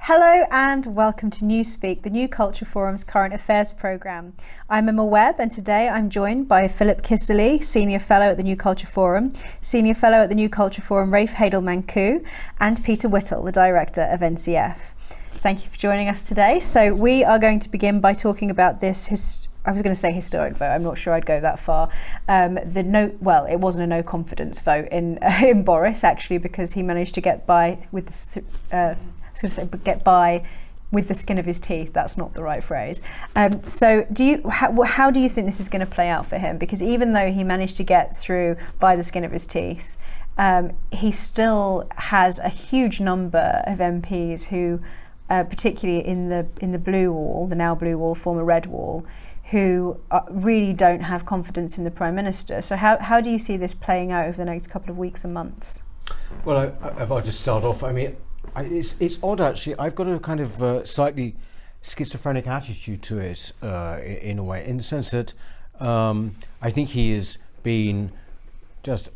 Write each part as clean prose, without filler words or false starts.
Hello and welcome to Newspeak, the New Culture Forum's current affairs programme. I'm Emma Webb and today I'm joined by Philip Kiszely, Senior Fellow at the New Culture Forum, Senior Fellow at the New Culture Forum Rafe Heydel-Mankoo and Peter Whittle, the Director of NCF. Thank you for joining us today. So we are going to begin by talking about this, I was going to say historic vote, I'm not sure I'd go that far. It wasn't a no confidence vote in Boris actually, because he managed to get by with get by with the skin of his teeth. That's not the right phrase. So how do you think this is going to play out for him? Because even though he managed to get through by the skin of his teeth, he still has a huge number of MPs who, particularly in the blue wall, the now blue wall, former red wall, who really don't have confidence in the Prime Minister. So how do you see this playing out over the next couple of weeks and months? Well, if I just start off, I mean, it's odd actually. I've got a kind of slightly schizophrenic attitude to it in a way, in the sense that I think he has been just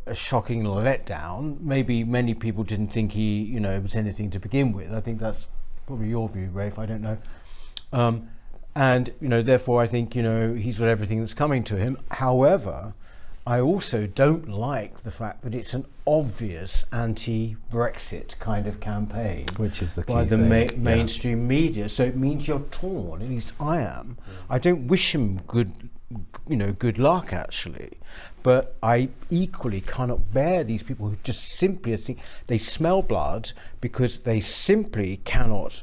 a shocking letdown. Maybe many people didn't think he, was anything to begin with. I think that's probably your view, Rafe. I don't know. And therefore, I think he's got everything that's coming to him. However, I also don't like the fact that it's an obvious anti-Brexit kind of campaign, which is the key by the mainstream media. So it means you're torn. At least I am. I don't wish him good luck actually, but I equally cannot bear these people who just simply think they smell blood because they simply cannot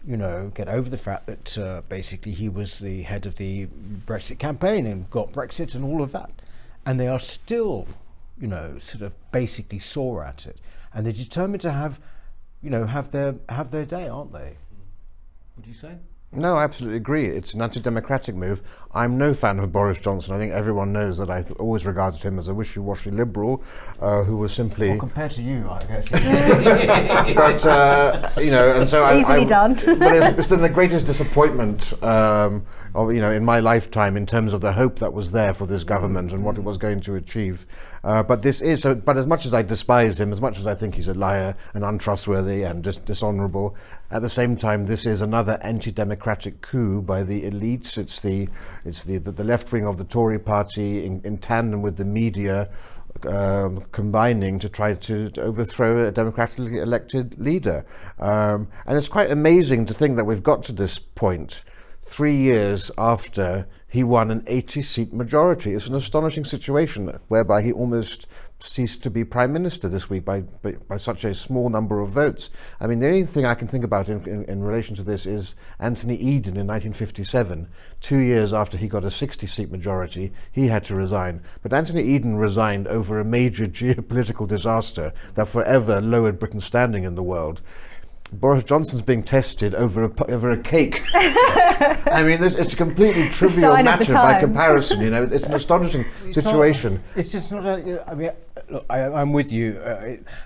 get over the fact that basically he was the head of the Brexit campaign and got Brexit and all of that. And they are still, sort of basically sore at it. And they're determined to have their day, aren't they? Would you say? No, I absolutely agree. It's an anti-democratic move. I'm no fan of Boris Johnson. I think everyone knows that I always regarded him as a wishy-washy liberal who was simply... Well, compared to you, I guess. But, and so easily done. But it's been the greatest disappointment in my lifetime in terms of the hope that was there for this government and what it was going to achieve. But as much as I despise him, as much as I think he's a liar and untrustworthy and dishonourable, at the same time, this is another anti-democratic coup by the elites. It's the left wing of the Tory party in tandem with the media combining to try to overthrow a democratically elected leader. And it's quite amazing to think that we've got to this point 3 years after he won an 80-seat majority. It's an astonishing situation whereby he almost ceased to be Prime Minister this week by such a small number of votes. I mean, the only thing I can think about in relation to this is Anthony Eden in 1957. 2 years after he got a 60-seat majority, he had to resign. But Anthony Eden resigned over a major geopolitical disaster that forever lowered Britain's standing in the world. Boris Johnson's being tested over a cake. I mean, it's a completely trivial matter by comparison. It's an astonishing situation. It's just not. Look, I'm with you,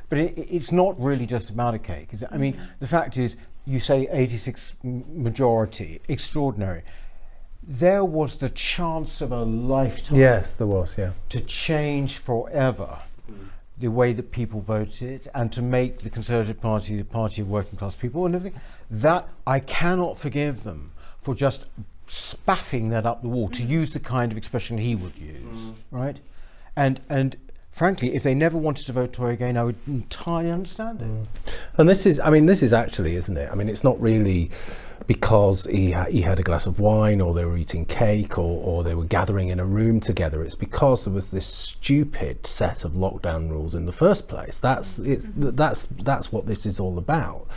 but it's not really just about a cake, is it? I mean, the fact is, you say 86 majority, extraordinary. There was the chance of a lifetime. Yes, there was. Yeah. To change forever the way that people voted and to make the Conservative Party the party of working class people and everything, that I cannot forgive them for just spaffing that up the wall, to use the kind of expression he would use, right? And frankly, if they never wanted to vote Tory again, I would entirely understand it. And this is actually, isn't it? I mean, it's not really because he had a glass of wine or they were eating cake or they were gathering in a room together. It's because there was this stupid set of lockdown rules in the first place. That's what this is all about.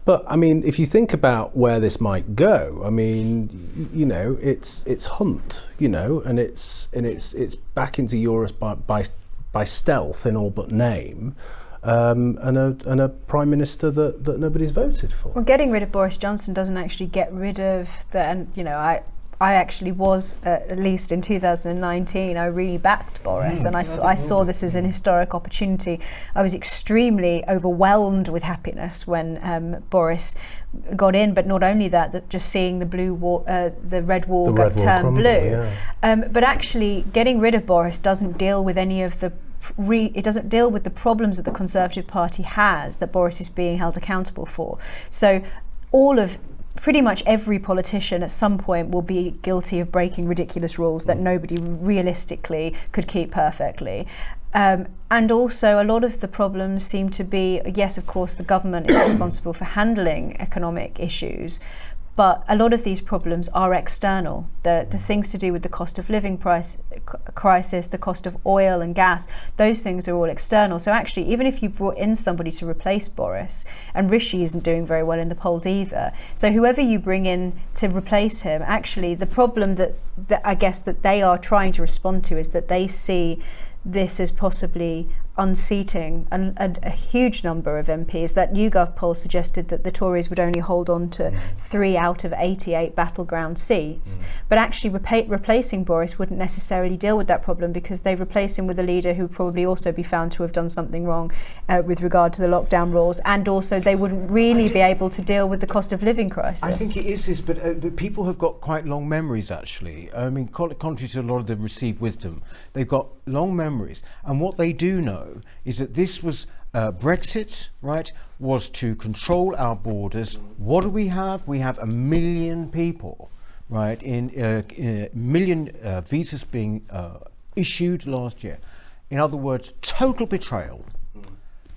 But I mean, if you think about where this might go, I mean, it's Hunt, and it's back into Europe by stealth in all but name. And a Prime Minister that nobody's voted for. Well, getting rid of Boris Johnson doesn't actually get rid of I actually was, at least in 2019, I really backed Boris and I saw this as an historic opportunity. I was extremely overwhelmed with happiness when Boris got in, but not only that just seeing the red wall turn blue. Yeah. But actually getting rid of Boris doesn't deal with any of the it doesn't deal with the problems that the Conservative Party has that Boris is being held accountable for. So pretty much every politician at some point will be guilty of breaking ridiculous rules that nobody realistically could keep perfectly. And also a lot of the problems seem to be, yes, of course, the government is responsible for handling economic issues, but a lot of these problems are external. The things to do with the cost of living crisis, the cost of oil and gas, those things are all external. So actually, even if you brought in somebody to replace Boris, and Rishi isn't doing very well in the polls either, so whoever you bring in to replace him, actually the problem that I guess that they are trying to respond to is that they see this as possibly unseating a huge number of MPs. That YouGov poll suggested that the Tories would only hold on to 3 out of 88 battleground seats. But actually replacing Boris wouldn't necessarily deal with that problem, because they replace him with a leader who would probably also be found to have done something wrong with regard to the lockdown rules, and also they wouldn't really be able to deal with the cost of living crisis. I think it is this, but people have got quite long memories, actually. I mean, contrary to a lot of the received wisdom, they've got long memories, and what they do know is that this was Brexit, right, was to control our borders. What do we have? We have 1 million people, right, in million visas being issued last year. In other words, total betrayal.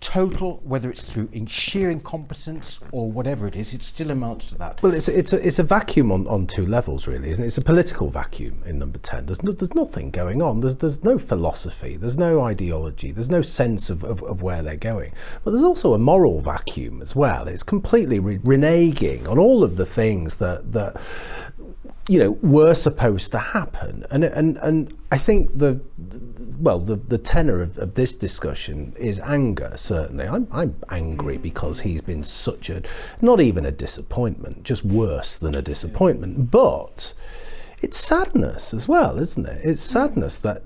Total, whether it's through sheer incompetence or whatever it is, it still amounts to that. Well, it's a vacuum on two levels, really, isn't it? It's a political vacuum in number 10. There's nothing going on. There's no philosophy. There's no ideology. There's no sense of where they're going. But there's also a moral vacuum as well. It's completely reneging on all of the things that were supposed to happen, and I think the tenor of this discussion is anger. Certainly, I'm angry because he's been such not even a disappointment, just worse than a disappointment. But it's sadness as well, isn't it? It's sadness that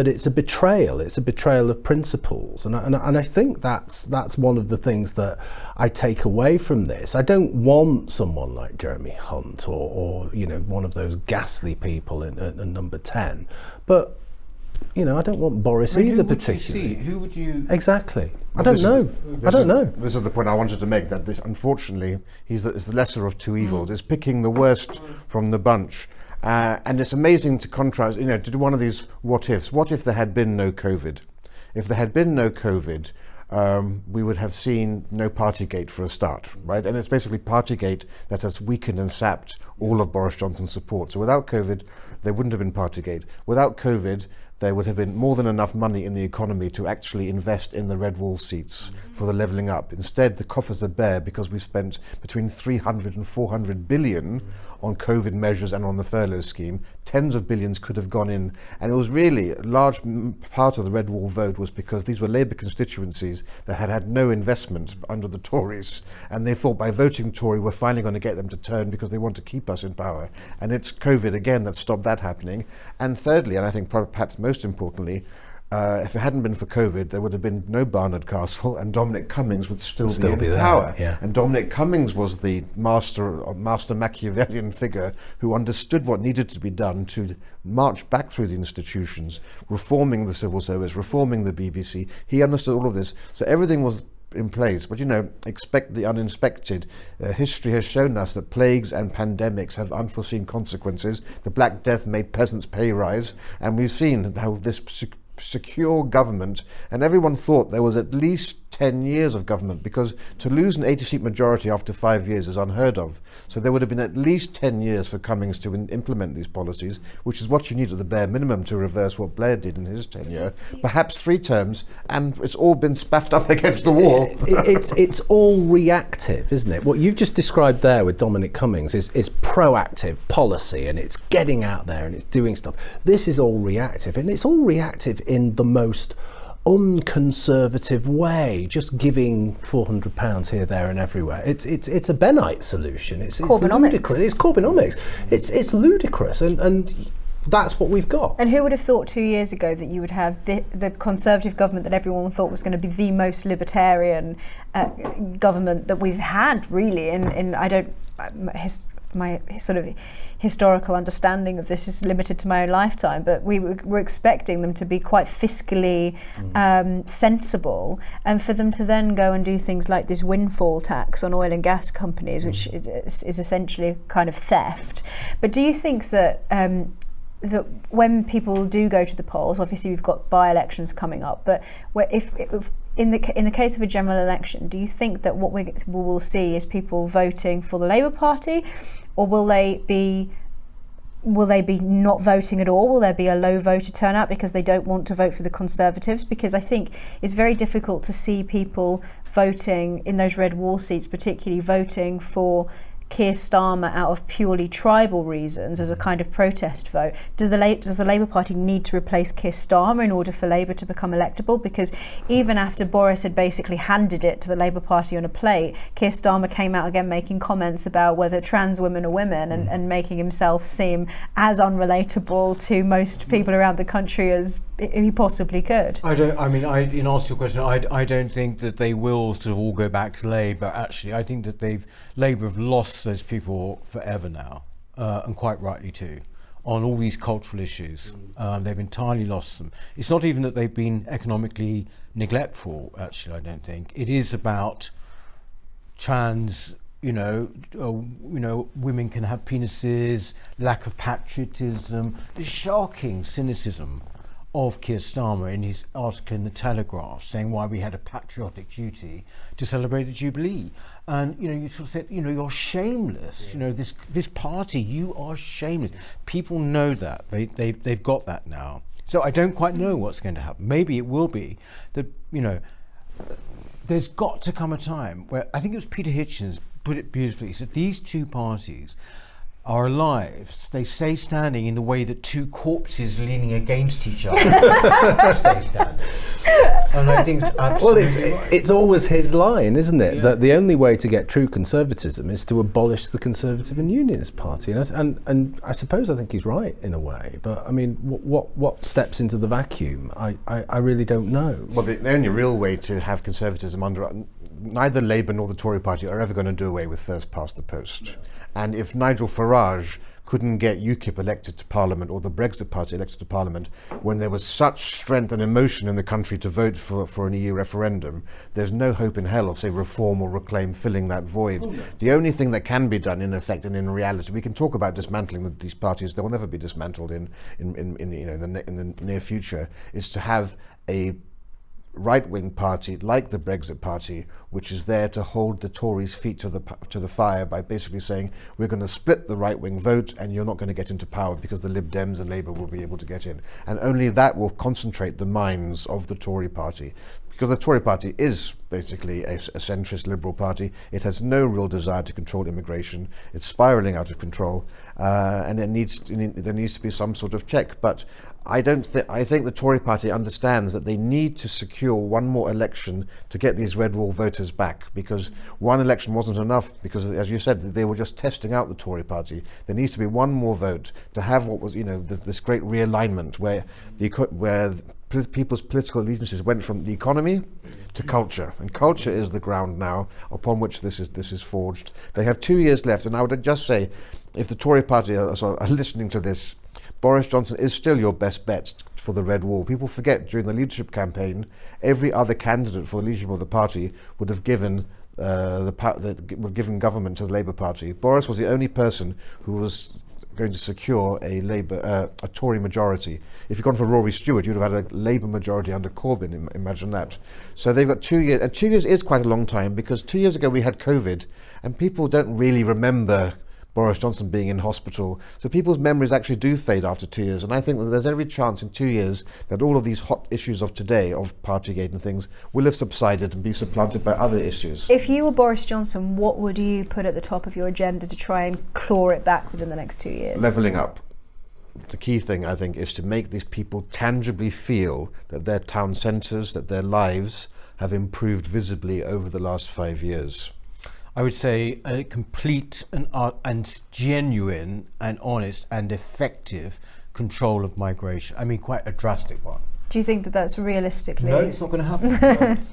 it's a betrayal. It's a betrayal of principles, and I think that's one of the things that I take away from this. I don't want someone like Jeremy Hunt or one of those ghastly people in number 10, but I don't want Boris either particularly. Who would you? Exactly. I don't know. This is the point I wanted to make, that unfortunately is the lesser of two evils. Is picking the worst from the bunch. And it's amazing to contrast, to do one of these what ifs. What if there had been no COVID? If there had been no COVID, we would have seen no Partygate for a start, right? And it's basically Partygate that has weakened and sapped all of Boris Johnson's support. So without COVID, there wouldn't have been Partygate. Without COVID, there would have been more than enough money in the economy to actually invest in the red wall seats for the levelling up. Instead, the coffers are bare because we spent between 300 and 400 billion on COVID measures and on the furlough scheme. Tens of billions could have gone in, and it was really a large part of the red wall vote was because these were Labour constituencies that had no investment under the Tories, and they thought by voting Tory we're finally going to get them to turn because they want to keep us in power. And it's COVID again that stopped that happening. And thirdly, and I think perhaps most importantly, if it hadn't been for COVID, there would have been no Barnard Castle, and Dominic Cummings would still be in power. Yeah. And Dominic Cummings was the master Machiavellian figure who understood what needed to be done to march back through the institutions, reforming the civil service, reforming the BBC. He understood all of this, so everything was in place. But expect the uninspected. History has shown us that plagues and pandemics have unforeseen consequences. The Black Death made peasants pay rise, and we've seen how this secure government, and everyone thought there was at least 10 years of government, because to lose an 80-seat majority after 5 years is unheard of. So there would have been at least 10 years for Cummings to implement these policies, which is what you need at the bare minimum to reverse what Blair did in his tenure. Perhaps 3 terms, and it's all been spaffed up against the wall. It's all reactive, isn't it? What you've just described there with Dominic Cummings is proactive policy, and it's getting out there and it's doing stuff. This is all reactive, and it's all reactive in the most unconservative way, just giving £400 here, there, and everywhere. It's a Bennite solution. It's ludicrous. It's Corbynomics. It's ludicrous, and that's what we've got. And who would have thought 2 years ago that you would have the Conservative government that everyone thought was going to be the most libertarian government that we've had, really? my sort of historical understanding of this is limited to my own lifetime, but we're expecting them to be quite fiscally sensible, and for them to then go and do things like this windfall tax on oil and gas companies, which is essentially a kind of theft. But do you think that that when people do go to the polls, obviously we've got by-elections coming up, but if in the case of a general election, do you think that what we will see is people voting for the Labour Party, or will they be not voting at all? Will there be a low voter turnout because they don't want to vote for the Conservatives? Because I think it's very difficult to see people voting in those red wall seats, particularly voting for Keir Starmer out of purely tribal reasons as a kind of protest vote. Does the Labour Party need to replace Keir Starmer in order for Labour to become electable? Because even after Boris had basically handed it to the Labour Party on a plate, Keir Starmer came out again making comments about whether trans women are women, and making himself seem as unrelatable to most people around the country as he possibly could. In answer to your question, I don't think that they will sort of all go back to Labour. Actually, I think that Labour have lost those people forever now, and quite rightly too, on all these cultural issues. They've entirely lost them. It's not even that they've been economically neglectful, actually, I don't think. It is about trans, women can have penises, lack of patriotism, the shocking cynicism of Keir Starmer in his article in the Telegraph, saying why we had a patriotic duty to celebrate the Jubilee. And you sort of said, you're shameless. This party, you are shameless. People know that. They've got that now. So I don't quite know what's going to happen. Maybe it will be that there's got to come a time where, I think it was Peter Hitchens put it beautifully. He said these two parties are alive, they stay standing in the way that two corpses leaning against each other stay standing. And I think it's absolutely right. It's always his line, isn't it? Yeah. That the only way to get true conservatism is to abolish the Conservative and Unionist Party. And I suppose I think he's right in a way. But I mean, what steps into the vacuum? I really don't know. Well, the only real way to have conservatism under neither Labour nor the Tory party are ever going to do away with first past the post. No. And if Nigel Farage couldn't get UKIP elected to Parliament or the Brexit party elected to Parliament when there was such strength and emotion in the country to vote for an EU referendum, there's no hope in hell of, say, Reform or Reclaim filling that void. Oh, no. The only thing that can be done in effect and in reality, we can talk about dismantling these parties, they will never be dismantled in the near future, is to have a right-wing party like the Brexit party, which is there to hold the Tories' feet to the fire by basically saying we're going to split the right-wing vote and you're not going to get into power because the Lib Dems and Labour will be able to get in. And only that will concentrate the minds of the Tory party. Because the Tory party is basically a centrist liberal party. It has no real desire to control immigration. It's spiralling out of control, and there needs to be some sort of check. But I think the Tory party understands that they need to secure one more election to get these red wall voters back, because one election wasn't enough, because as you said, they were just testing out the Tory party. There needs to be one more vote to have what was, this great realignment where people's political allegiances went from the economy to culture, and culture is the ground now upon which this is forged. They have 2 years left, and I would just say, if the Tory party are listening to this, Boris Johnson is still your best bet for the red wall. People forget during the leadership campaign, every other candidate for the leadership of the party would have given government to the Labour Party. Boris was the only person who was going to secure a Tory majority. If you'd gone for Rory Stewart, you'd have had a Labour majority under Corbyn. Imagine that. So they've got 2 years, and 2 years is quite a long time, because 2 years ago we had COVID, and people don't really remember Boris Johnson being in hospital. So people's memories actually do fade after 2 years. And I think that there's every chance in 2 years that all of these hot issues of today, of Partygate and things, will have subsided and be supplanted by other issues. If you were Boris Johnson, what would you put at the top of your agenda to try and claw it back within the next 2 years? Levelling up. The key thing, I think, is to make these people tangibly feel that their town centres, that their lives have improved visibly over the last 5 years. I would say a complete and genuine and honest and effective control of migration. I mean, quite a drastic one. Do you think that that's realistically? No, it's not going to happen.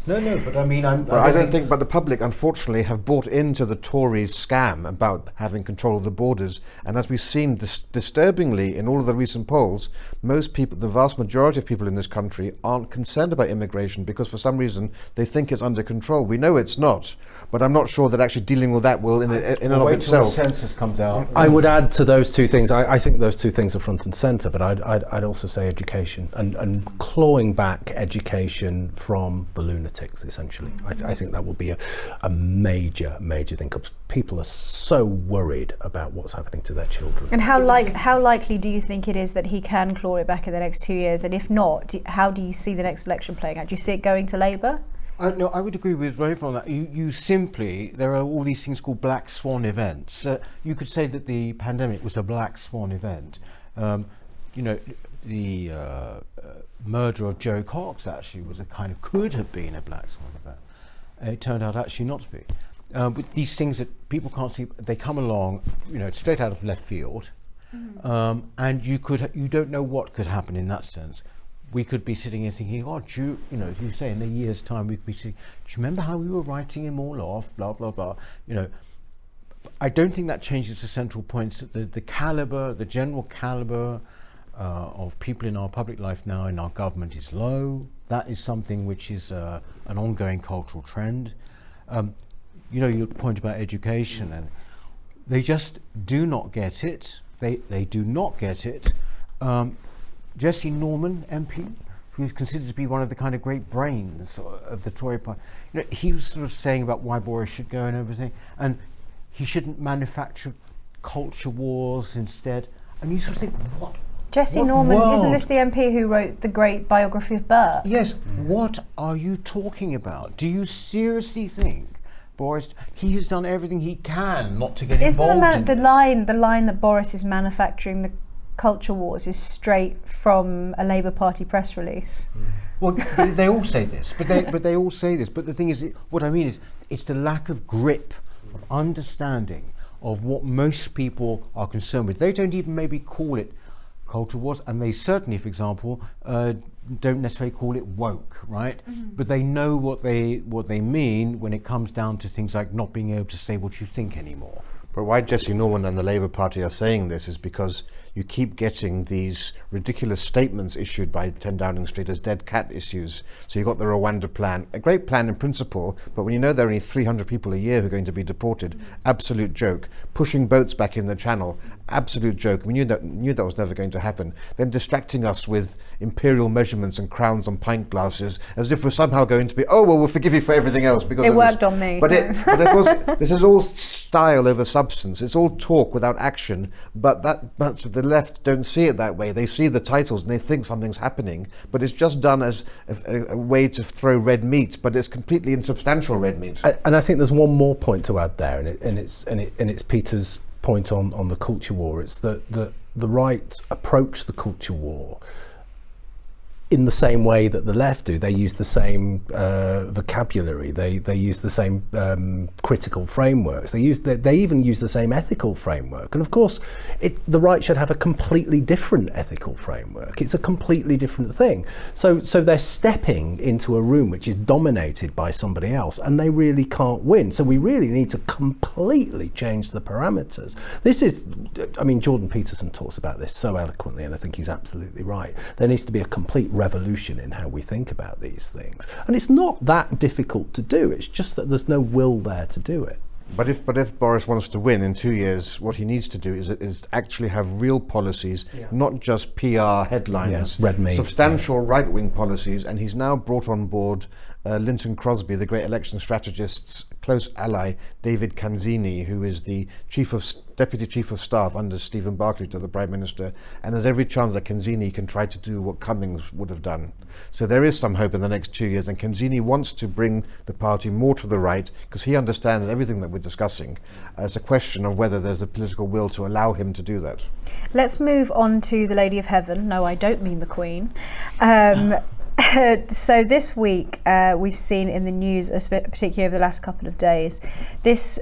No, but I mean, But I don't think, but the public, unfortunately, have bought into the Tories' scam about having control of the borders. And as we've seen disturbingly in all of the recent polls, most people, the vast majority of people in this country, aren't concerned about immigration because for some reason they think it's under control. We know it's not, but I'm not sure that actually dealing with that will, in and of itself. The census comes out. I would add to those two things. I think those two things are front and centre, but I'd also say education and clawing back education from the lunatics, essentially. I think that will be a major thing, because people are so worried about what's happening to their children. And how likely do you think it is that he can claw it back in the next 2 years? And if not, how do you see the next election playing out? Do you see it going to Labour? No, I would agree with Rafe on that. You simply, there are all these things called black swan events. You could say that the pandemic was a black swan event. The murder of Joe Cox actually was could have been a black swan event. It turned out actually not to be. With these things that people can't see, they come along, straight out of left field, and you don't know what could happen in that sense. We could be sitting here thinking, as you say, in a year's time, we could be saying, do you remember how we were writing him all off, blah, blah, blah. I don't think that changes the central points that the general caliber of people in our public life now, in our government, is low. That is something which is an ongoing cultural trend. Your point about education, and they just do not get it. They do not get it. Jesse Norman, MP, who's considered to be one of the kind of great brains of the Tory party, he was sort of saying about why Boris should go and everything, and he shouldn't manufacture culture wars instead. And you sort of think, what? Jesse what Norman, world? Isn't this the MP who wrote the great biography of Burke? Yes. What are you talking about? Do you seriously think Boris? He has done everything he can not to get involved in the this. line that Boris is manufacturing the culture wars is straight from a Labour Party press release. Well, they all say this, but they all say this. But the thing is, what I mean is, it's the lack of grip, of understanding of what most people are concerned with. They don't even maybe call it culture wars, and they certainly, for example, don't necessarily call it woke, right? But they know what they mean when it comes down to things like not being able to say what you think anymore. But why Jesse Norman and the Labour Party are saying this is because you keep getting these ridiculous statements issued by 10 Downing Street as dead cat issues. So you've got the Rwanda plan, a great plan in principle, but when you know there are only 300 people a year who are going to be deported, absolute joke. Pushing boats back in the channel, absolute joke. We knew that was never going to happen. Then distracting us with imperial measurements and crowns on pint glasses, as if we're somehow going to be, we'll forgive you for everything else. Because it worked on me. But of course, this is all style over substance. It's all talk without action, but the left don't see it that way. They see the titles and they think something's happening, but it's just done as a way to throw red meat, but it's completely insubstantial red meat. And I think there's one more point to add there, and it's Peter's point on the culture war. It's that the right approach the culture war in the same way that the left do. They use the same vocabulary. They use the same critical frameworks. They even use the same ethical framework. And of course, the right should have a completely different ethical framework. It's a completely different thing. So they're stepping into a room which is dominated by somebody else, and they really can't win. So we really need to completely change the parameters. Jordan Peterson talks about this so eloquently, and I think he's absolutely right. There needs to be a complete revolution in how we think about these things, and it's not that difficult to do. It's just that there's no will there to do it. But if Boris wants to win in 2 years, what he needs to do is actually have real policies, not just PR headlines, red meat, substantial right-wing policies. And he's now brought on board Linton Crosby, the great election strategist's close ally, David Canzini, who is the Deputy Chief of Staff under Stephen Barclay to the Prime Minister, and there's every chance that Canzini can try to do what Cummings would have done. So there is some hope in the next 2 years, and Canzini wants to bring the party more to the right because he understands everything that we're discussing. It's a question of whether there's a political will to allow him to do that. Let's move on to the Lady of Heaven. No, I don't mean the Queen. So this week we've seen in the news, particularly over the last couple of days, this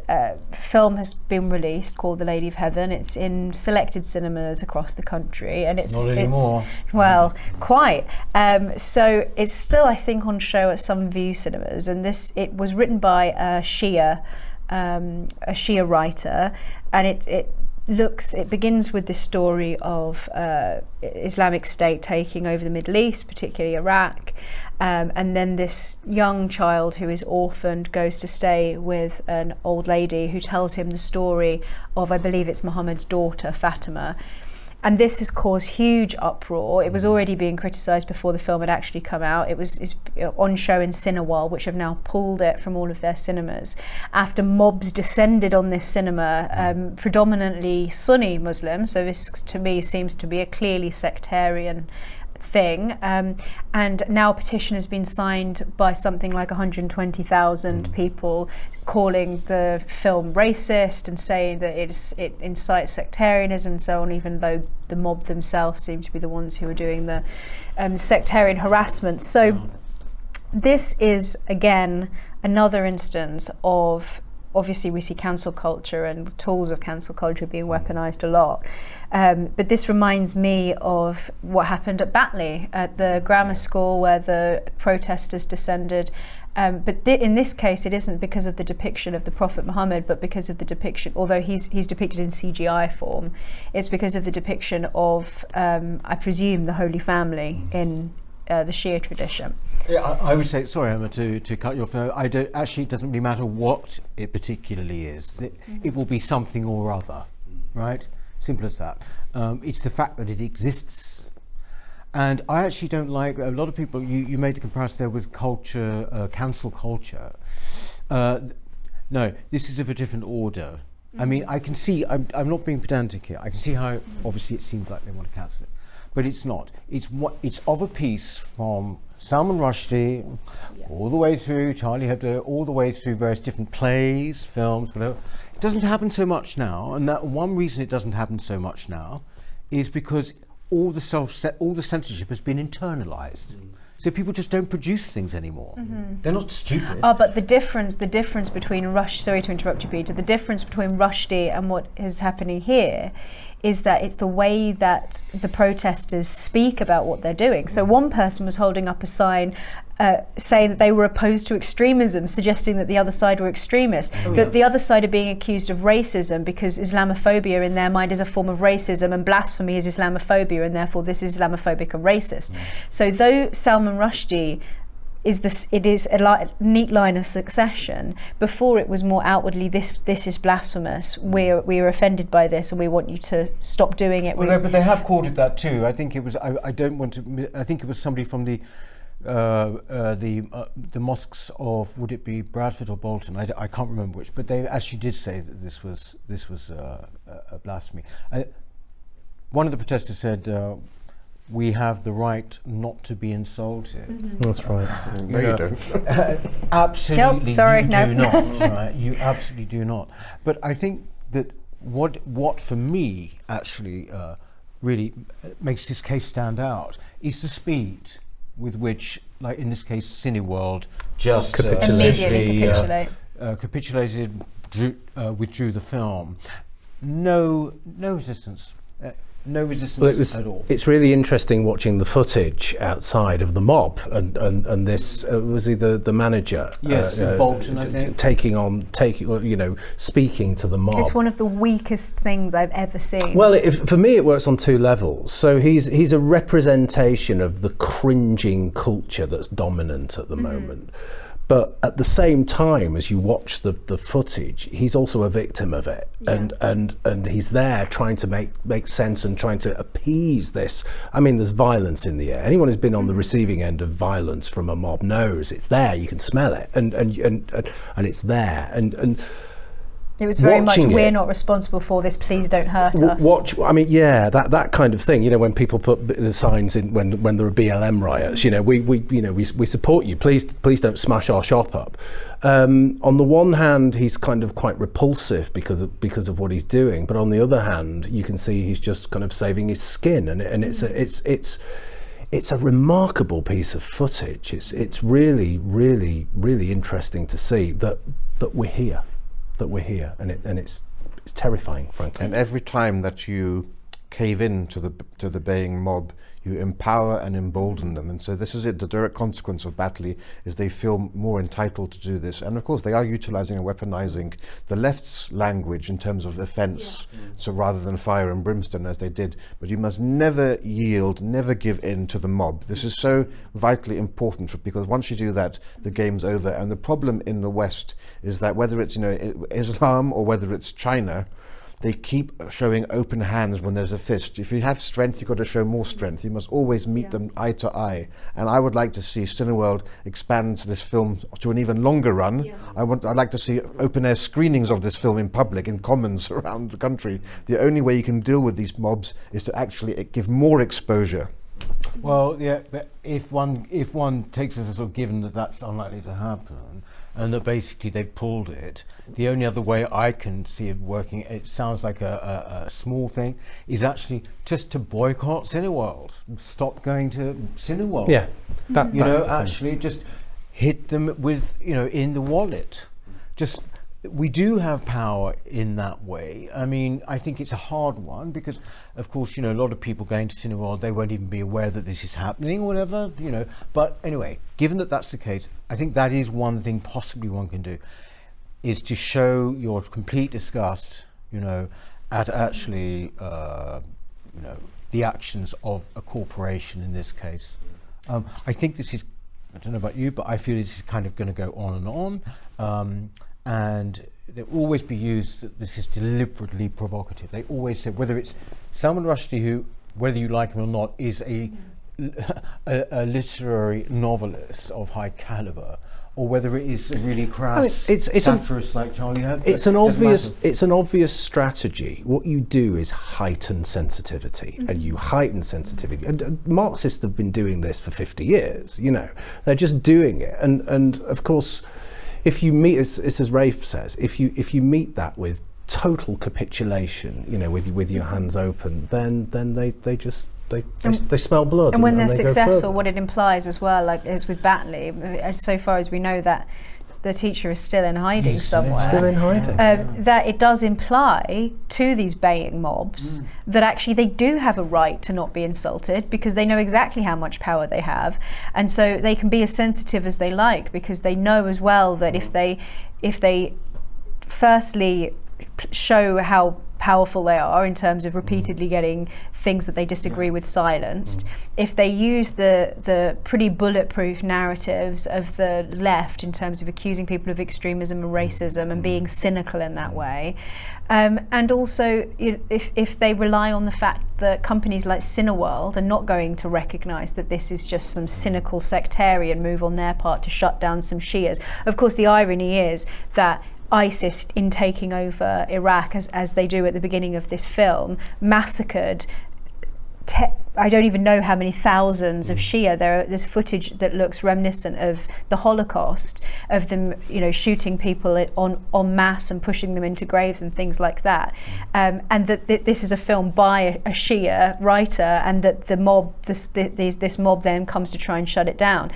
film has been released called The Lady of Heaven. It's in selected cinemas across the country, and it's Not anymore. Well, quite. So it's still, I think, on show at some View cinemas, and it was written by a Shia writer, and it begins with this story of Islamic State taking over the Middle East, particularly Iraq, and then this young child who is orphaned goes to stay with an old lady who tells him the story of, I believe it's Muhammad's daughter, Fatima. And this has caused huge uproar. It was already being criticised before the film had actually come out. It's on show in Cineworld, which have now pulled it from all of their cinemas after mobs descended on this cinema, predominantly Sunni Muslims. So this, to me, seems to be a clearly sectarian thing, and now a petition has been signed by something like 120,000 people calling the film racist and saying that it incites sectarianism and so on, even though the mob themselves seem to be the ones who are doing the sectarian harassment. So this is, again, another instance of, obviously we see cancel culture and tools of cancel culture being weaponized a lot. But this reminds me of what happened at Batley, at the grammar school where the protesters descended. But in this case, it isn't because of the depiction of the Prophet Muhammad, but because of the depiction, although he's depicted in CGI form, it's because of the depiction of, I presume, the Holy Family in the Shia tradition. Yeah, I would say, sorry, Emma, to cut you off. Actually, it doesn't really matter what it particularly is. It will be something or other, right? Simple as that. It's the fact that it exists. And I actually don't like, a lot of people, you made the comparison there with culture, cancel culture. No, this is of a different order. I mean, I can see, I'm not being pedantic here, I can see how obviously it seems like they want to cancel it. But it's not. It's of a piece from Salman Rushdie, all the way through Charlie Hebdo, all the way through various different plays, films, whatever. It doesn't happen so much now, and that one reason it doesn't happen so much now is because all the censorship has been internalized. So people just don't produce things anymore. They're not stupid. Oh, but the difference between sorry to interrupt you, Peter, the difference between Rushdie and what is happening here is that it's the way that the protesters speak about what they're doing. So one person was holding up a sign saying that they were opposed to extremism, suggesting that the other side were extremists, that the other side are being accused of racism because Islamophobia in their mind is a form of racism and blasphemy is Islamophobia, and therefore this is Islamophobic and racist. So though Salman Rushdie it is a neat line of succession. Before it was more outwardly, this is blasphemous. We are offended by this, and we want you to stop doing it. Well, but they have called it that too. I think it was. I don't want to. I think it was somebody from the mosques of, would it be Bradford or Bolton? I can't remember which. But they actually did say that this was a blasphemy. One of the protesters said, we have the right not to be insulted. That's right. No, you don't. Absolutely, do not. Right? You absolutely do not. But I think that what for me actually really makes this case stand out is the speed with which, like in this case, Cineworld just immediately capitulated, withdrew the film. No resistance. No resistance at all. It's really interesting watching the footage outside of the mob, and this was he the manager? Yes, Bolton, I think. Speaking to the mob. It's one of the weakest things I've ever seen. Well, for me, it works on two levels. So he's a representation of the cringing culture that's dominant at the moment. But at the same time, as you watch the footage, he's also a victim of it, and he's there trying to make sense and trying to appease this. I mean, there's violence in the air. Anyone who's been on the receiving end of violence from a mob knows it's there. You can smell it, and it's there, and. It was very much, we're not responsible for this, please don't hurt us. That kind of thing, when people put the signs in when there are BLM riots, we support you, please don't smash our shop up. On the one hand, he's kind of quite repulsive because of what he's doing, but on the other hand, you can see he's just kind of saving his skin, and it's a remarkable piece of footage. It's really, really, really interesting to see that we're here, and it's terrifying, frankly. And every time that you cave in to the baying mob, you empower and embolden them. And so this is it. The direct consequence of Batley is they feel more entitled to do this. And of course, they are utilizing and weaponizing the left's language in terms of offense. So rather than fire and brimstone as they did. But you must never yield, never give in to the mob. This is so vitally important, because once you do that, the game's over. And the problem in the West is that whether it's Islam or whether it's China, they keep showing open hands when there's a fist. If you have strength, you've got to show more strength. You must always meet them eye to eye. And I would like to see Cineworld expand this film to an even longer run. I'd like to see open-air screenings of this film in public, in commons around the country. The only way you can deal with these mobs is to actually give more exposure. Well, yeah, but if one takes as a sort of given that that's unlikely to happen, and that basically they've pulled it, the only other way I can see it working, it sounds like a small thing, is actually just to boycott Cineworld. Stop going to Cineworld. Yeah, actually just hit them with, in the wallet. We do have power in that way. I mean, I think it's a hard one because, of course, a lot of people going to Cineworld, they won't even be aware that this is happening or whatever, But anyway, given that that's the case, I think that is one thing possibly one can do, is to show your complete disgust, at actually, the actions of a corporation in this case. I think this is, I don't know about you, but I feel this is kind of going to go on and on. And they will always be used that this is deliberately provocative. They always say, whether it's Salman Rushdie, who, whether you like him or not, is a literary novelist of high caliber, or whether it is a really crass satirist like Charlie Hebdo. It's an obvious strategy. What you do is heighten sensitivity, and you heighten sensitivity. And Marxists have been doing this for 50 years. They're just doing it, and of course, if you meet, it's as Rafe says, if you meet that with total capitulation, with your hands open, then they smell blood. And when they're they successful, what it implies as well, like as with Batley, so far as we know that the teacher is still in hiding somewhere. Still in hiding. That it does imply to these baying mobs that actually they do have a right to not be insulted, because they know exactly how much power they have, and so they can be as sensitive as they like, because they know as well that if they firstly show how powerful they are in terms of repeatedly getting things that they disagree with silenced, if they use the pretty bulletproof narratives of the left in terms of accusing people of extremism and racism and being cynical in that way, and also if they rely on the fact that companies like Cineworld are not going to recognise that this is just some cynical sectarian move on their part to shut down some Shias. Of course, the irony is that ISIS, in taking over Iraq as they do at the beginning of this film, massacred I don't even know how many thousands of Shia. There's footage that looks reminiscent of the Holocaust, of them, shooting people en masse and pushing them into graves and things like that. And that this is a film by a Shia writer, and that the mob, this mob then comes to try and shut it down.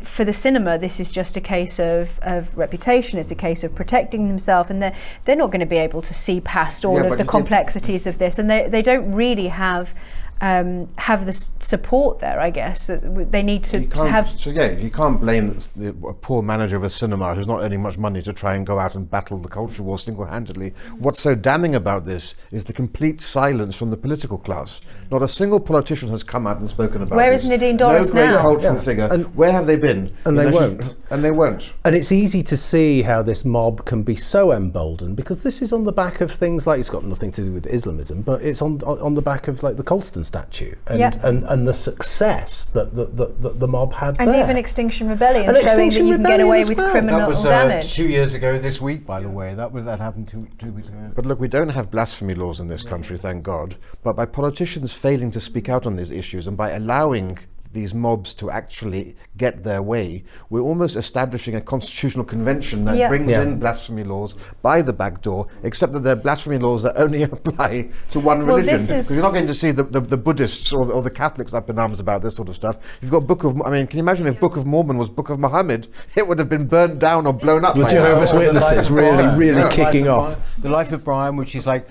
For the cinema, this is just a case of reputation. It's a case of protecting themselves, and they're not going to be able to see past all of the complexities of this, and they don't really have the support there, I guess. They need to have... So yeah, you can't blame a poor manager of a cinema who's not earning much money to try and go out and battle the culture war single-handedly. What's so damning about this is the complete silence from the political class. Not a single politician has come out and spoken about Where this. is Nadine Dorris now? No great cultural figure. And where have they been? And they won't. And they won't. And it's easy to see how this mob can be so emboldened, because this is on the back of things like, it's got nothing to do with Islamism, but it's on the back of like the Colston statue and the success that the mob had and there. Even Extinction Rebellion, showing that you can get away with criminal damage. That was 2 years ago this week, by the way. That happened two weeks ago. But look, we don't have blasphemy laws in this country, thank God. But by politicians failing to speak out on these issues, and by allowing these mobs to actually get their way, we're almost establishing a constitutional convention that brings in blasphemy laws by the back door, except that they're blasphemy laws that only apply to one religion. Because you're not going to see the Buddhists or the Catholics up in arms about this sort of stuff. You've got can you imagine if Book of Mormon was Book of Muhammad? It would have been burnt down or blown up. The Jehovah's Witnesses really kicking off. The Life of Brian, which is like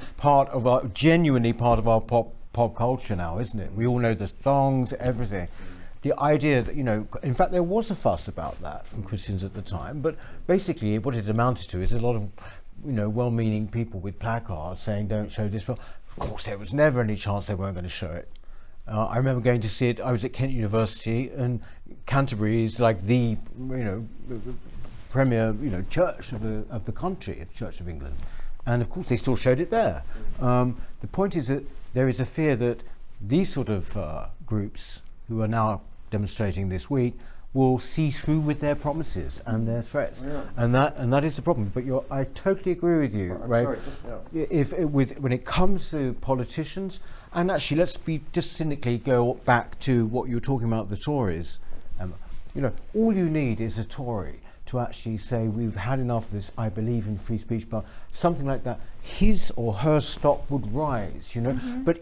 genuinely part of our pop culture now, isn't it? We all know the songs, everything. The idea that, in fact, there was a fuss about that from Christians at the time, but basically what it amounted to is a lot of, well-meaning people with placards saying, don't show this film. Of course, there was never any chance they weren't going to show it. I remember going to see it. I was at Kent University, and Canterbury is like the, premier, church of the country, of Church of England. And of course, they still showed it there. The point is that there is a fear that these sort of groups who are now demonstrating this week will see through with their promises and their threats, and that is the problem. But I totally agree with you, Ray. When it comes to politicians, and actually let's just cynically go back to what you were talking about, the Tories. All you need is a Tory to actually say, we've had enough of this, I believe in free speech, but something like that, his or her stock would rise, But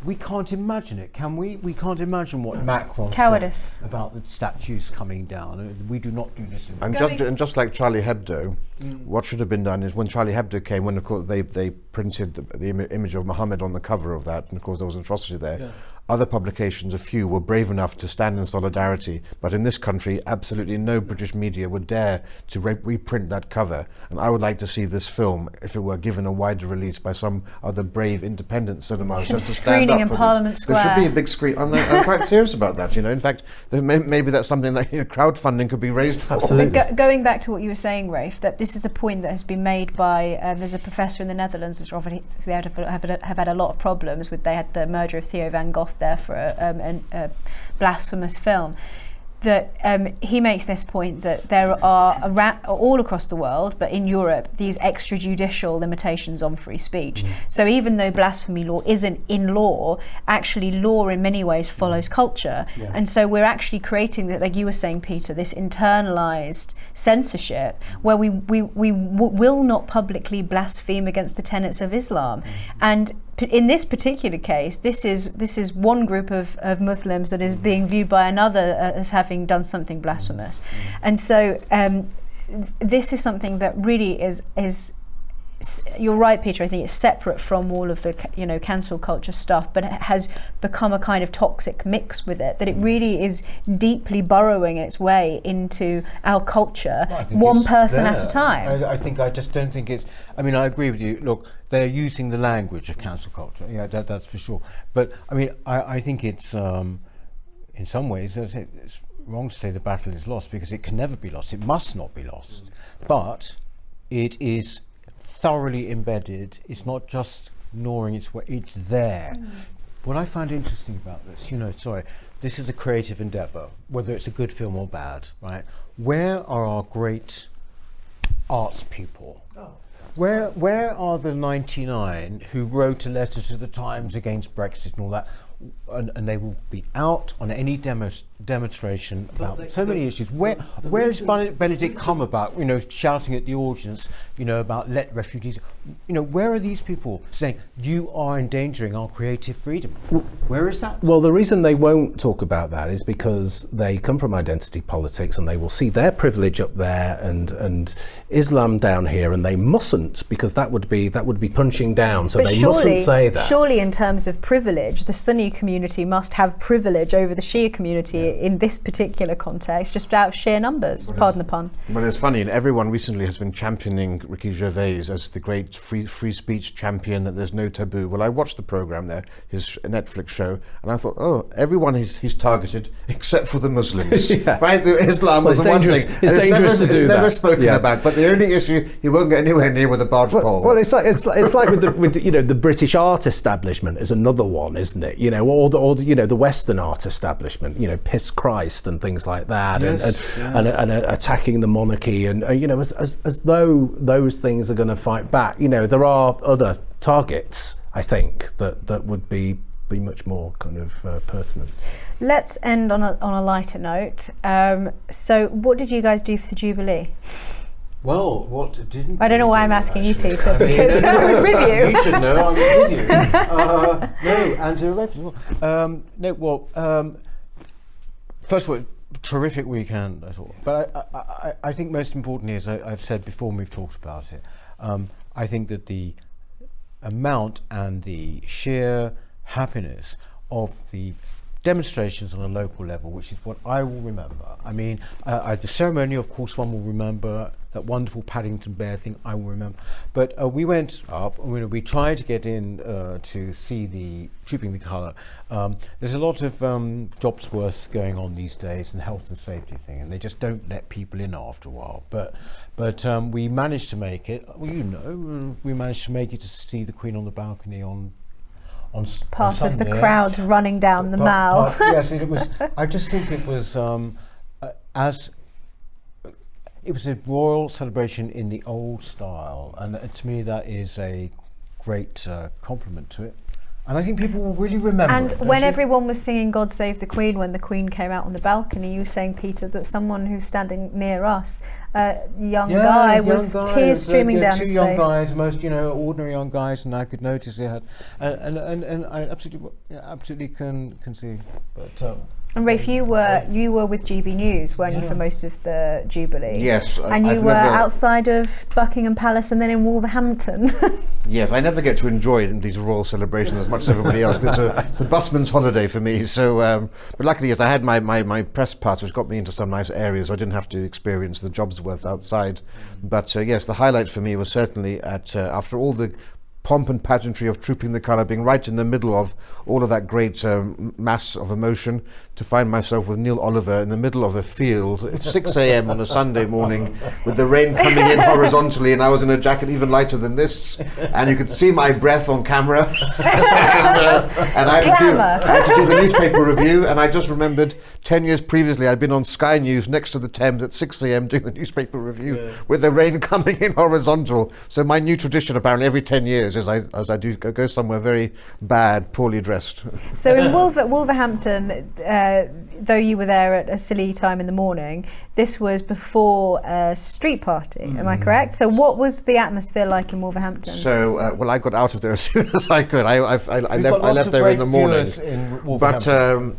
we can't imagine it, can we? We can't imagine what Macron Cowardice. said about the statues coming down. We do not do this. And just like Charlie Hebdo, what should have been done is when Charlie Hebdo came, when of course they printed the image of Muhammad on the cover of that, and of course there was an atrocity there. Yeah. Other publications, a few, were brave enough to stand in solidarity, but in this country, absolutely no British media would dare to reprint that cover. And I would like to see this film, if it were given a wider release by some other brave independent cinemas, just to stand up for Parliament this. Square. There should be a big screen. I'm quite serious about that. In fact, maybe that's something that crowdfunding could be raised for. Absolutely. Going back to what you were saying, Rafe, that this is a point that has been made by there's a professor in the Netherlands who's they have had a lot of problems with. They had the murder of Theo van Gogh there for a blasphemous film. That he makes this point that there are all across the world, but in Europe, these extrajudicial limitations on free speech. So even though blasphemy law isn't in law, actually law in many ways follows culture. Yeah. And so we're actually creating, like you were saying, Peter, this internalized censorship where we will not publicly blaspheme against the tenets of Islam. And in this particular case, this is one group of Muslims that is being viewed by another as having done something blasphemous, and so this is something that really is. You're right, Peter. I think it's separate from all of the cancel culture stuff, but it has become a kind of toxic mix with it. That it really is deeply burrowing its way into our culture, one person at a time. I just don't think it's. I mean, I agree with you. Look, they're using the language of cancel culture. Yeah, that's for sure. But I mean, I think it's in some ways it's wrong to say the battle is lost, because it can never be lost. It must not be lost. But it is thoroughly embedded. It's not just gnawing its way, it's there. What I find interesting about this, this is a creative endeavor, whether it's a good film or bad, right? Where are our great arts people? Where are the 99 who wrote a letter to the Times against Brexit and all that? And they will be out on any demonstration about so many issues. Where's Benedict Cumberbatch, shouting at the audience, about let refugees? Where are these people saying you are endangering our creative freedom? Where is that? Well, the reason they won't talk about that is because they come from identity politics, and they will see their privilege up there and Islam down here, and they mustn't, because that would be punching down. So they mustn't say that. Surely, in terms of privilege, the Sunni community must have privilege over the Shia community in this particular context, just out of sheer numbers. Pardon the pun. But it's funny, and everyone recently has been championing Ricky Gervais as the great free speech champion, that there's no taboo. Well, I watched the program there, his Netflix show, and I thought, everyone he's targeted except for the Muslims. Right? Islam was the one thing. It's never spoken about. But the only issue, he won't get anywhere near with a barge pole. Well, it's like with the British art establishment is another one, isn't it? Or the Western art establishment, piss Christ and things like that, and attacking the monarchy, and as though those things are going to fight back. There are other targets, I think, that would be be much more kind of pertinent. Let's end on a lighter note. So what did you guys do for the Jubilee? Well, what didn't I don't know we why do, I'm asking you, actually? Peter, because I was with you. You should know, I was with you. No, and Rafe as well. First of all, terrific weekend at all. But I think most importantly, as I've said before and we've talked about it, I think that the amount and the sheer happiness of the demonstrations on a local level, which is what I will remember. I mean, the ceremony, of course, one will remember. That wonderful Paddington Bear thing, I will remember. But we went up, we tried to get in to see the Trooping the Colour. There's a lot of jobs worth going on these days and health and safety thing, and they just don't let people in after a while. But we managed to make it. Well, we managed to make it to see the Queen on the balcony on part of the Sunday. crowd running down the Mall. Yes, it was. I just think it was it was a royal celebration in the old style, and to me that is a great compliment to it. And I think people will really remember And it, when you? everyone was singing God Save the Queen, when the Queen came out on the balcony, you were saying, Peter, that someone who's standing near us, young guy, was tears streaming down his face. Two young guys, most ordinary young guys, and I could notice they had, and I absolutely can see. But and Rafe, you were with GB News, weren't you, for most of the Jubilee? Yes, and you were outside of Buckingham Palace and then in Wolverhampton. Yes, I never get to enjoy these royal celebrations as much as everybody else. It's a busman's holiday for me. So, but luckily, yes, I had my press pass, which got me into some nice areas. So I didn't have to experience the Jobsworths outside. But yes, the highlight for me was certainly after all the pomp and pageantry of Trooping the Colour, being right in the middle of all of that great mass of emotion, to find myself with Neil Oliver in the middle of a field at 6 a.m. on a Sunday morning with the rain coming in horizontally, and I was in a jacket even lighter than this, and you could see my breath on camera. and I had to do the newspaper review, and I just remembered 10 years previously I'd been on Sky News next to the Thames at 6 a.m. doing the newspaper review with the rain coming in horizontal. So my new tradition apparently every 10 years is as I do go somewhere very bad, poorly dressed. So in Wolverhampton, though you were there at a silly time in the morning, this was before a street party, am I correct? So what was the atmosphere like in Wolverhampton? So, I got out of there as soon as I could. I left there in the morning. But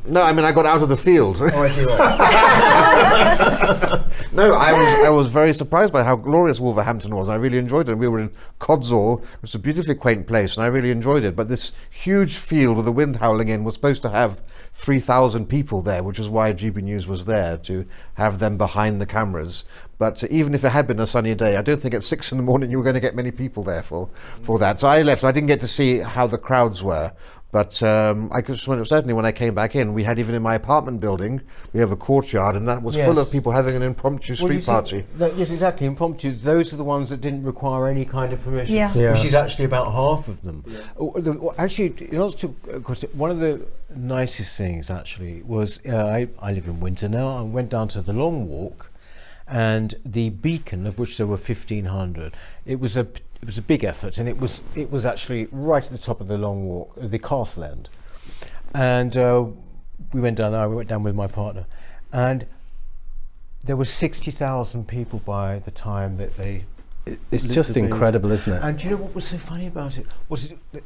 no, I mean, I got out of the field. No, I was very surprised by how glorious Wolverhampton was. I really enjoyed it. We were in Codsall. It was a beautifully quaint place, and I really enjoyed it. But this huge field with the wind howling in was supposed to have 3,000 people there, which is why GB News was there, to have them behind the cameras. But even if it had been a sunny day, I don't think at 6 a.m. you were going to get many people there for that. So I left. I didn't get to see how the crowds were. But I could certainly, when I came back in, we had, even in my apartment building, we have a courtyard, and that was full of people having an impromptu street party. Yes, exactly, impromptu. Those are the ones that didn't require any kind of permission, Yeah. which is actually about half of them. Actually, in answer to a question, one of the nicest things actually was, I live in Windsor now, I went down to the Long Walk, and the beacon, of which there were 1,500, it was a big effort, and it was actually right at the top of the Long Walk, the castle end. And we went down there. We went down with my partner, and there were 60,000 people by the time that they. It's just incredible, isn't it? And do you know what was so funny about it?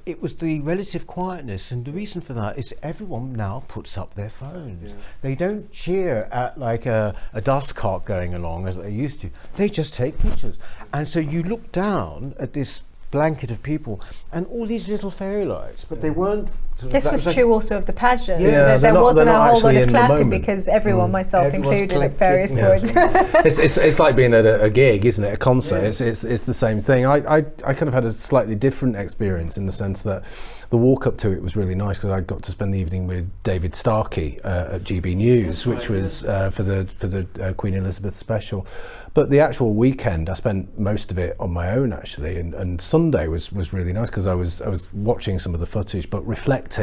It was the relative quietness, and the reason for that is everyone now puts up their phones. Yeah. They don't cheer at like a dust cart going along as they used to. They just take pictures. And so you look down at this blanket of people and all these little fairy lights, but they weren't. This was true also of the pageant. Yeah, there wasn't a whole lot of clapping because everyone, myself included, at various points. It's like being at a gig, isn't it? A concert. Yeah. It's the same thing. I kind of had a slightly different experience in the sense that the walk up to it was really nice because I got to spend the evening with David Starkey at GB News, which was for the Queen Elizabeth special. But the actual weekend, I spent most of it on my own actually, and Sunday was really nice because I was watching some of the footage, but reflecting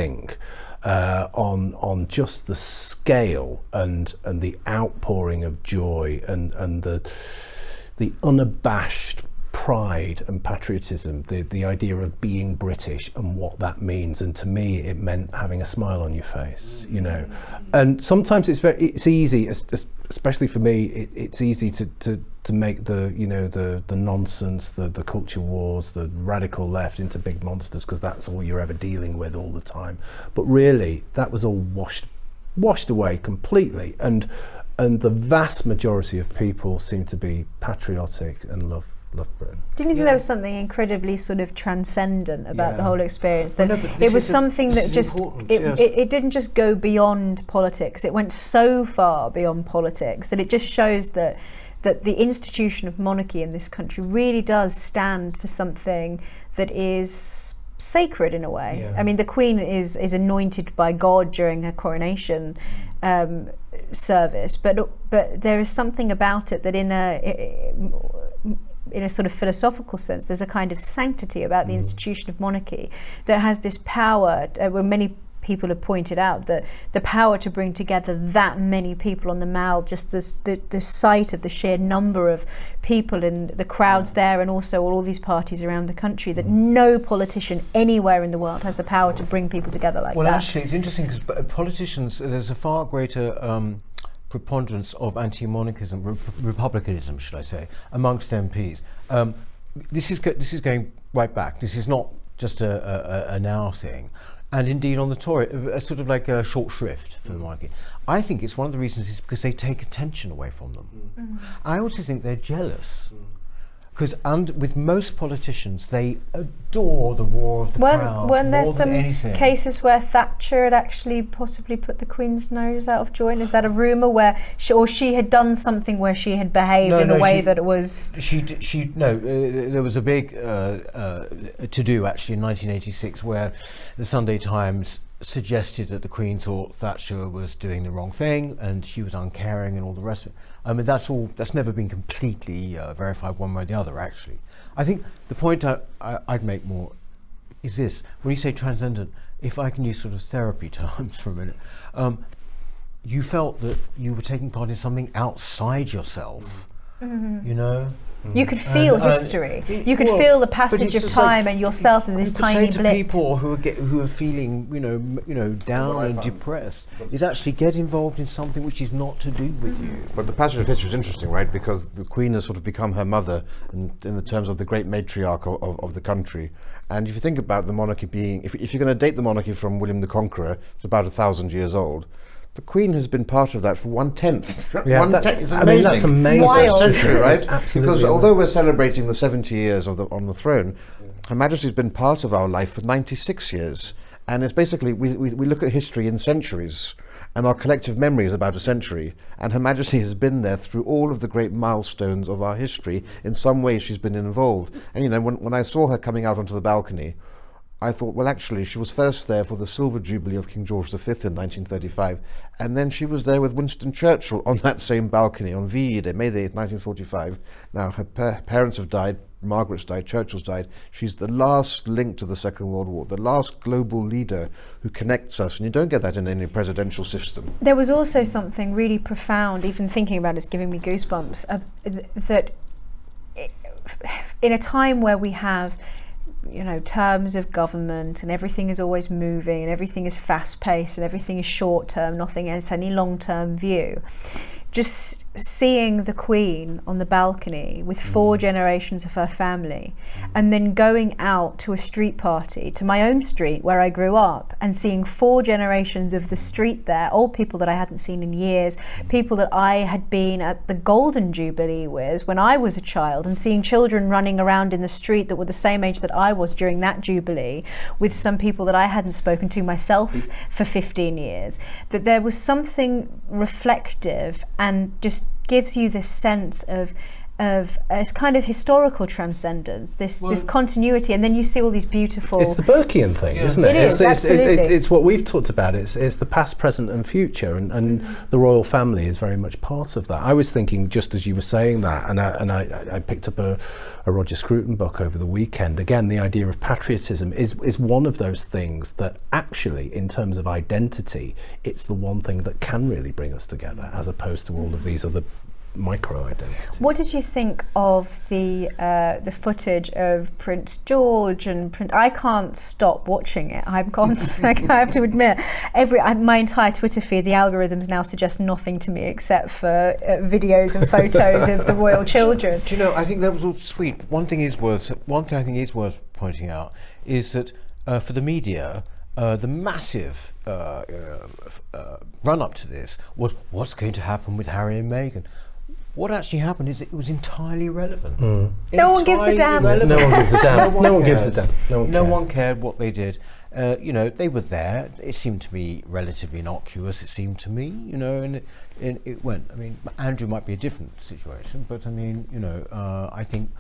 on just the scale and the outpouring of joy and the unabashed pride and patriotism, the idea of being British and what that means. And to me, it meant having a smile on your face, you know. And sometimes it's easy, especially for me, it's easy to make the nonsense, the culture wars, the radical left into big monsters, because that's all you're ever dealing with all the time. But really, that was all washed away completely, and the vast majority of people seem to be patriotic and love Britain. Didn't you think there was something incredibly sort of transcendent about the whole experience? That Well, no, but it was something that just yes. it didn't just go beyond politics. It went so far beyond politics that it just shows that the institution of monarchy in this country really does stand for something that is sacred in a way. Yeah. I mean, the Queen is anointed by God during her coronation service, but there is something about it that in a sort of philosophical sense, there's a kind of sanctity about the institution of monarchy that has this power, where many people have pointed out that the power to bring together that many people on the Mall, just as the sight of the sheer number of people and the crowds there, and also all these parties around the country, that no politician anywhere in the world has the power to bring people together like that. Well, actually, it's interesting because politicians, there's a far greater preponderance of anti-monarchism, republicanism, should I say, amongst MPs. This is going right back. This is not just a now thing. And indeed on the Tory, sort of like a short shrift for the monarchy. I think it's one of the reasons is because they take attention away from them. I also think they're jealous. Because with most politicians, they adore the war of the crowd Weren't there more some than anything. cases where Thatcher had actually possibly put the Queen's nose out of joint? Is that a rumour where she had done something where she had behaved in a way that it was... There was a big to-do actually in 1986 where the Sunday Times suggested that the Queen thought Thatcher was doing the wrong thing and she was uncaring and all the rest of it. I mean, that's never been completely verified one way or the other, actually. I think the point I'd make more is this. When you say transcendent, if I can use sort of therapy terms for a minute, you felt that you were taking part in something outside yourself, you know? You could feel history. You could feel the passage of time, and yourself as this tiny to blip. people who are feeling, down and depressed, is actually get involved in something which is not to do with you. But the passage of history is interesting, right? Because the Queen has sort of become her mother in the terms of the great matriarch of the country. And if you think about the monarchy being, if you're going to date the monarchy from William the Conqueror, it's about 1,000 years old. The Queen has been part of that for 1/10. Yeah, 1/10. It's amazing. I mean, that's amazing. Wild. Century, right? It's absolutely Because amazing. although we're celebrating the 70 years on the throne, Her Majesty's been part of our life for 96 years. And it's basically, we look at history in centuries, and our collective memory is about a century. And Her Majesty has been there through all of the great milestones of our history. In some way, she's been involved. And when I saw her coming out onto the balcony, I thought, well, actually, she was first there for the Silver Jubilee of King George V in 1935, and then she was there with Winston Churchill on that same balcony on VE Day, May the 8th, 1945. Now, her parents have died, Margaret's died, Churchill's died. She's the last link to the Second World War, the last global leader who connects us, and you don't get that in any presidential system. There was also something really profound, even thinking about it's giving me goosebumps, that in a time where we have terms of government and everything is always moving and everything is fast paced and everything is short term, nothing has any long term view. Just seeing the Queen on the balcony with 4 generations of her family, and then going out to a street party, to my own street where I grew up, and seeing 4 generations of the street there, old people that I hadn't seen in years, people that I had been at the Golden Jubilee with when I was a child, and seeing children running around in the street that were the same age that I was during that Jubilee, with some people that I hadn't spoken to myself for 15 years, that there was something reflective and just gives you this sense of a kind of historical transcendence, this continuity, and then you see all these beautiful... It's the Burkean thing, isn't it? It is, absolutely. It's what we've talked about. It's the past, present and future, and the royal family is very much part of that. I was thinking, just as you were saying that, and I picked up a Roger Scruton book over the weekend. Again, the idea of patriotism is one of those things that actually, in terms of identity, it's the one thing that can really bring us together, as opposed to all of these other micro-identity. What did you think of the footage of Prince George and Prince? I can't stop watching it. I have to admit, my entire Twitter feed, the algorithms now suggest nothing to me except for videos and photos of the royal children. Do you know? I think that was all sweet. One thing I think is worth pointing out is that for the media, the massive run up to this was what's going to happen with Harry and Meghan. What actually happened is it was entirely irrelevant. No one gives a damn. No one gives a damn. No one gives a damn. No one cared what they did. They were there. It seemed to be relatively innocuous. It seemed to me, and it went. I mean, Andrew might be a different situation, but I mean, I think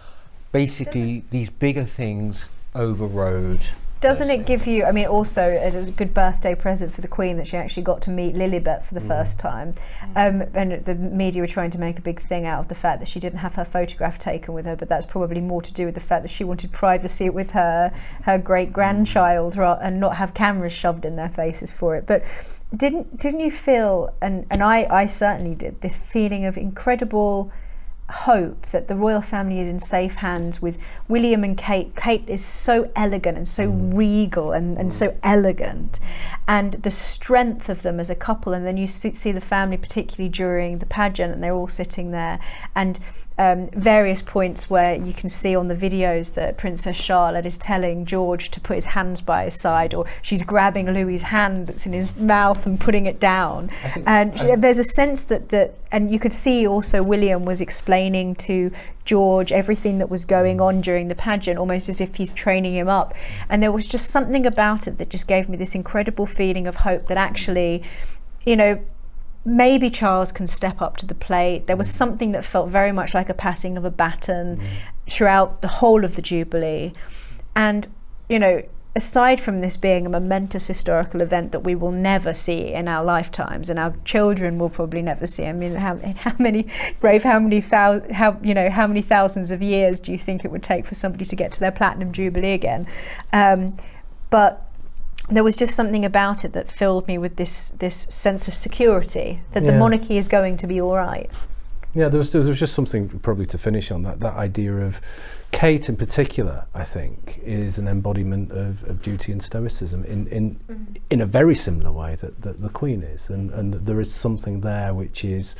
basically these bigger things overrode. Doesn't it give you, I mean, also a good birthday present for the Queen that she actually got to meet Lilibet for the first time. And the media were trying to make a big thing out of the fact that she didn't have her photograph taken with her, but that's probably more to do with the fact that she wanted privacy with her great-grandchild and not have cameras shoved in their faces for it. But didn't you feel, and I certainly did, this feeling of incredible hope that the royal family is in safe hands with William and Kate. Kate is so elegant and so regal and so elegant, and the strength of them as a couple. And then you see the family, particularly during the pageant, and they're all sitting there, and various points where you can see on the videos that Princess Charlotte is telling George to put his hands by his side, or she's grabbing Louis's hand that's in his mouth and putting it down. There's a sense that and you could see also William was explaining to George everything that was going on during the pageant, almost as if he's training him up. And there was just something about it that just gave me this incredible feeling of hope that actually, maybe Charles can step up to the plate. There was something that felt very much like a passing of a baton throughout the whole of the Jubilee. And, aside from this being a momentous historical event that we will never see in our lifetimes, and our children will probably never see. I mean, how many thousands of years do you think it would take for somebody to get to their platinum Jubilee again? But there was just something about it that filled me with this sense of security that the monarchy is going to be all right. Yeah, there was just something probably to finish on that idea of Kate in particular. I think is an embodiment of duty and stoicism in a very similar way that the Queen is, and there is something there which is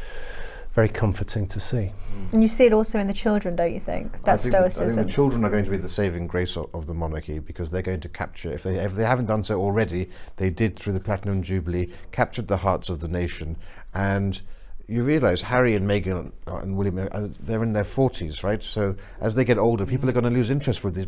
very comforting to see. And you see it also in the children, don't you think? That stoicism. I think the children are going to be the saving grace of the monarchy, because they're going to capture, if they haven't done so already, they did through the Platinum Jubilee, captured the hearts of the nation. And you realise Harry and Meghan and William, they're in their 40s, right? So as they get older, people are going to lose interest with this.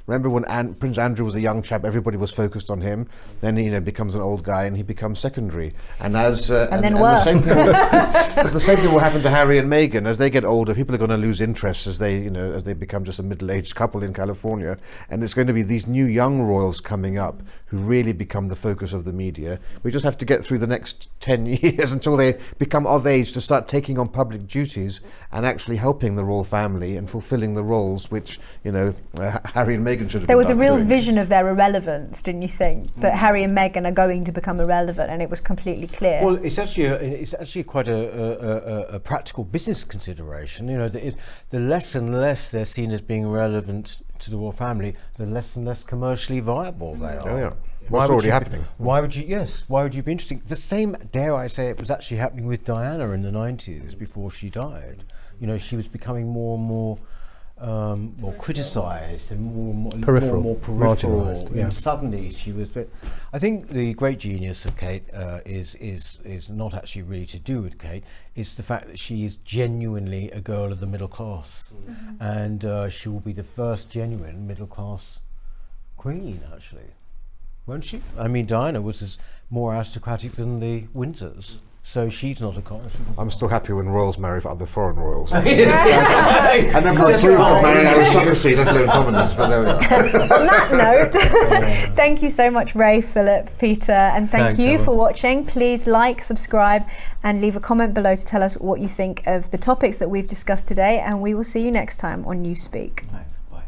Remember when Prince Andrew was a young chap, everybody was focused on him. Then he becomes an old guy and he becomes secondary. And as then worse. The same thing will happen to Harry and Meghan. As they get older, people are going to lose interest as they become just a middle-aged couple in California. And it's going to be these new young royals coming up who really become the focus of the media. We just have to get through the next 10 years until they become of age to start taking on public duties and actually helping the royal family and fulfilling the roles which Harry and Meghan should have. There was a real doing. Vision of their irrelevance, didn't you think? That Harry and Meghan are going to become irrelevant, and it was completely clear. Well, it's actually quite a practical business consideration. The less and less they're seen as being relevant to the royal family, the less and less commercially viable they are. Oh, yeah. What's already happening? Why would you be interesting? The same, dare I say, it was actually happening with Diana in the 90s before she died. She was becoming more and more criticised and more peripheral. Marginalised, yeah. And suddenly she was. But I think the great genius of Kate is not actually really to do with Kate. It's the fact that she is genuinely a girl of the middle class, and she will be the first genuine middle class queen, actually. Won't she? I mean, Diana was more aristocratic than the Windsors, so she's not a connoisseur. I'm still happy when royals marry for other foreign royals. I never approved of marrying aristocracy, let alone commoners, but there we are. On that note, thank you so much, Rafe, Philip, Peter, and thanks you for watching. Please like, subscribe, and leave a comment below to tell us what you think of the topics that we've discussed today, and we will see you next time on Newspeak. Bye.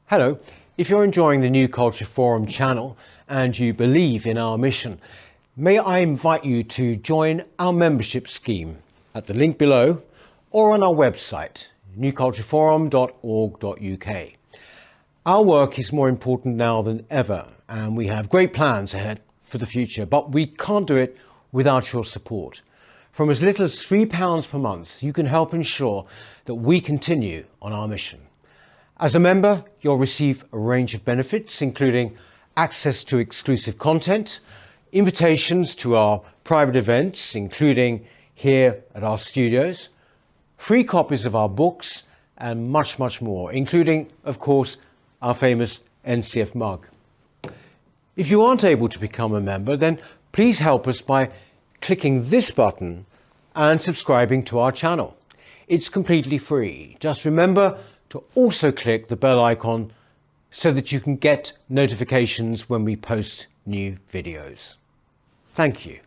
Hello. If you're enjoying the New Culture Forum channel and you believe in our mission, may I invite you to join our membership scheme. at the link below or on our website, newcultureforum.org.uk. Our work is more important now than ever, and we have great plans ahead for the future, but we can't do it without your support. From as little as £3 per month, you can help ensure that we continue on our mission. As a member, you'll receive a range of benefits, including access to exclusive content, invitations to our private events, including here at our studios, free copies of our books, and much, much more, including, of course, our famous NCF mug. If you aren't able to become a member, then please help us by clicking this button and subscribing to our channel. It's completely free. Just remember to also click the bell icon so that you can get notifications when we post new videos. Thank you.